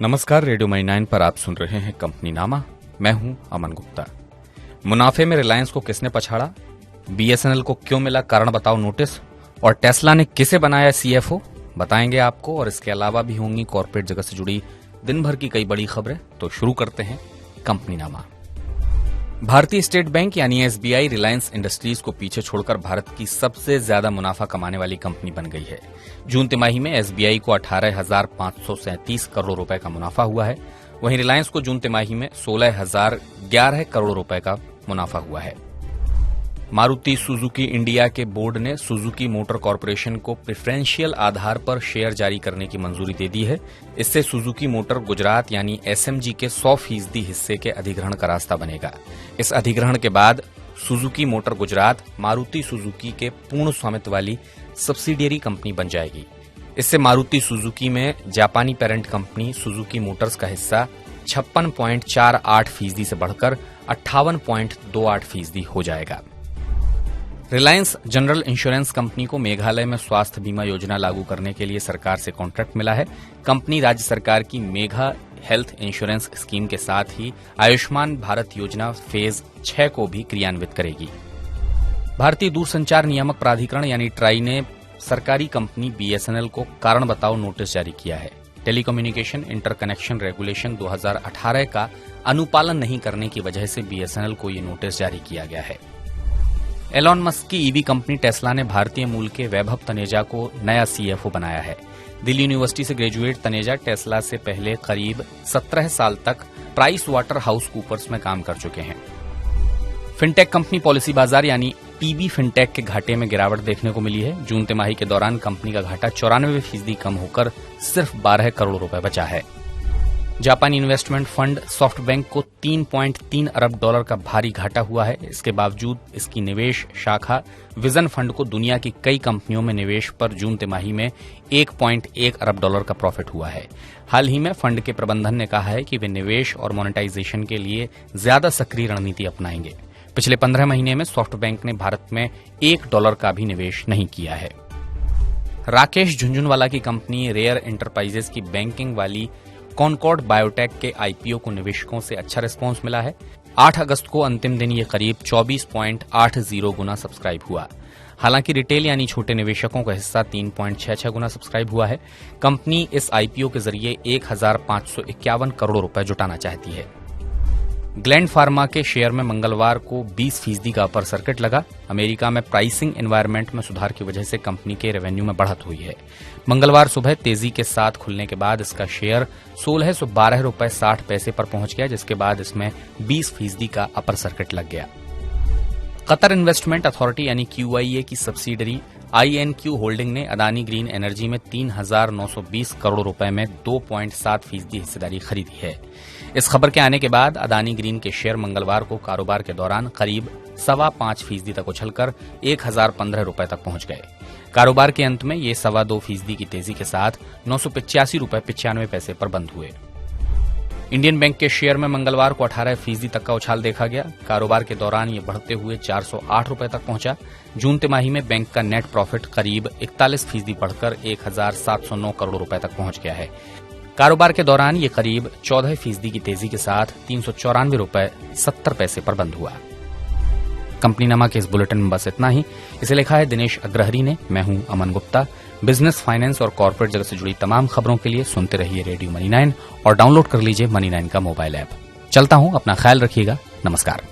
नमस्कार, radio money 9 पर आप सुन रहे हैं कंपनी नामा। मैं हूं अमन गुप्ता। मुनाफे में रिलायंस को किसने पछाड़ा, बीएसएनएल को क्यों मिला कारण बताओ नोटिस, और टेस्ला ने किसे बनाया सीएफओ, बताएंगे आपको। और इसके अलावा भी होंगी कॉर्पोरेट जगत से जुड़ी दिन भर की कई बड़ी खबरें। तो शुरू करते हैं कंपनी नामा। भारतीय स्टेट बैंक यानी एसबीआई रिलायंस इंडस्ट्रीज को पीछे छोड़कर भारत की सबसे ज्यादा मुनाफा कमाने वाली कंपनी बन गई है। जून तिमाही में एसबीआई को 18,537 करोड़ रुपए का मुनाफा हुआ है। वहीं रिलायंस को जून तिमाही में 16,011 करोड़ रुपए का मुनाफा हुआ है। मारुति सुजुकी इंडिया के बोर्ड ने सुजुकी मोटर कॉर्पोरेशन को प्रेफरेंशियल आधार पर शेयर जारी करने की मंजूरी दे दी है। इससे सुजुकी मोटर गुजरात यानी एसएमजी के 100% हिस्से के अधिग्रहण का रास्ता बनेगा। इस अधिग्रहण के बाद Suzuki motor Gujarat Maruti Suzuki के पूर्ण स्वामित्व वाली सब्सिडियरी कंपनी बन जाएगी। इससे मारुति सुजुकी में जापानी पेरेंट कंपनी सुजुकी मोटर्स का हिस्सा 56.48% से बढ़कर 58.28% हो जाएगा। रिलायंस जनरल इंश्योरेंस कंपनी को मेघालय में स्वास्थ्य बीमा योजना लागू करने के लिए सरकार से कॉन्ट्रैक्ट मिला है। कंपनी राज्य सरकार की मेघा हेल्थ इंश्योरेंस स्कीम के साथ ही आयुष्मान भारत योजना फेज 6 को भी क्रियान्वित करेगी। भारतीय दूरसंचार नियामक प्राधिकरण यानी ट्राई ने सरकारी कंपनी बीएसएनएल को कारण बताओ नोटिस जारी किया है। टेलीकम्युनिकेशन इंटरकनेक्शन रेगुलेशन 2018 का अनुपालन नहीं करने की वजह से बीएसएनएल को ये नोटिस जारी किया गया है। एलॉन मस्क की ईवी कंपनी टेस्ला ने भारतीय मूल के वैभव तनेजा को नया सीएफओ बनाया है। दिल्ली यूनिवर्सिटी से ग्रेजुएट तनेजा टेस्ला से पहले करीब 17 साल तक प्राइस वाटर हाउस कूपर्स में काम कर चुके हैं। फिनटेक कंपनी पॉलिसी बाजार यानी पीबी फिनटेक के घाटे में गिरावट देखने को मिली है। जून तिमाही के दौरान कंपनी का घाटा 94% कम होकर सिर्फ 12 करोड़ रुपए बचा है। जापानी इन्वेस्टमेंट फंड सॉफ्टबैंक को 3.3 अरब डॉलर का भारी घाटा हुआ है। इसके बावजूद इसकी निवेश शाखा विजन फंड को दुनिया की कई कंपनियों में निवेश पर जून तिमाही में 1.1 अरब डॉलर का प्रॉफिट हुआ है। हाल ही में फंड के प्रबंधन ने कहा है कि वे निवेश और मोनेटाइजेशन के लिए ज्यादा सक्रिय रणनीति अपनाएंगे। पिछले 15 महीने में सॉफ्टबैंक ने भारत में $1 का भी निवेश नहीं किया है। राकेश झुंझुनवाला की कंपनी रेयर एंटरप्राइजेस की बैंकिंग वाली कॉनकॉर्ड बायोटेक के आईपीओ को निवेशकों से अच्छा रिस्पांस मिला है। 8 अगस्त को अंतिम दिन ये करीब 24.80 गुना सब्सक्राइब हुआ। हालांकि रिटेल यानी छोटे निवेशकों का हिस्सा 3.66 गुना सब्सक्राइब हुआ है। कंपनी इस आईपीओ के जरिए 1,551 करोड़ रुपए जुटाना चाहती है। ग्लैंड फार्मा के शेयर में मंगलवार को 20% का अपर सर्किट लगा। अमेरिका में प्राइसिंग एनवायरनमेंट में सुधार की वजह से कंपनी के रेवेन्यू में बढ़त हुई है। मंगलवार सुबह तेजी के साथ खुलने के बाद इसका शेयर 1612.60 रुपए पर पहुंच गया, जिसके बाद इसमें 20% का अपर सर्किट लग गया। कतर इन्वेस्टमेंट अथॉरिटी यानी QIA की सब्सिडरी INQ होल्डिंग ने अदानी ग्रीन एनर्जी में 3,920 करोड़ रुपए में 2.7% हिस्सेदारी खरीदी है। इस खबर के आने के बाद अदानी ग्रीन के शेयर मंगलवार को कारोबार के दौरान करीब 5.25% तक उछलकर 1,015 रुपए तक पहुंच गए। कारोबार के अंत में ये 2.25% की तेजी के साथ 985.95 रुपए पर बंद हुए। इंडियन बैंक के शेयर में मंगलवार को 18% तक का उछाल देखा गया। कारोबार के दौरान ये बढ़ते हुए 408 रुपए तक पहुंचा। जून तिमाही में बैंक का नेट प्रॉफिट करीब 41% बढ़कर 1,709 करोड़ रुपए तक पहुंच गया है। कारोबार के दौरान ये करीब 14% की तेजी के साथ 394.70 रुपए पर बंद हुआ। कंपनी नमा के इस बुलेटिन में बस इतना ही। इसे लिखा है दिनेश अग्रहरी ने। मैं हूं अमन गुप्ता। बिजनेस, फाइनेंस और कॉर्पोरेट जगत से जुड़ी तमाम खबरों के लिए सुनते रहिए रेडियो मनी 9 और डाउनलोड कर लीजिए मनी 9 का मोबाइल ऐप। चलता हूं, अपना ख्याल रखिएगा। नमस्कार।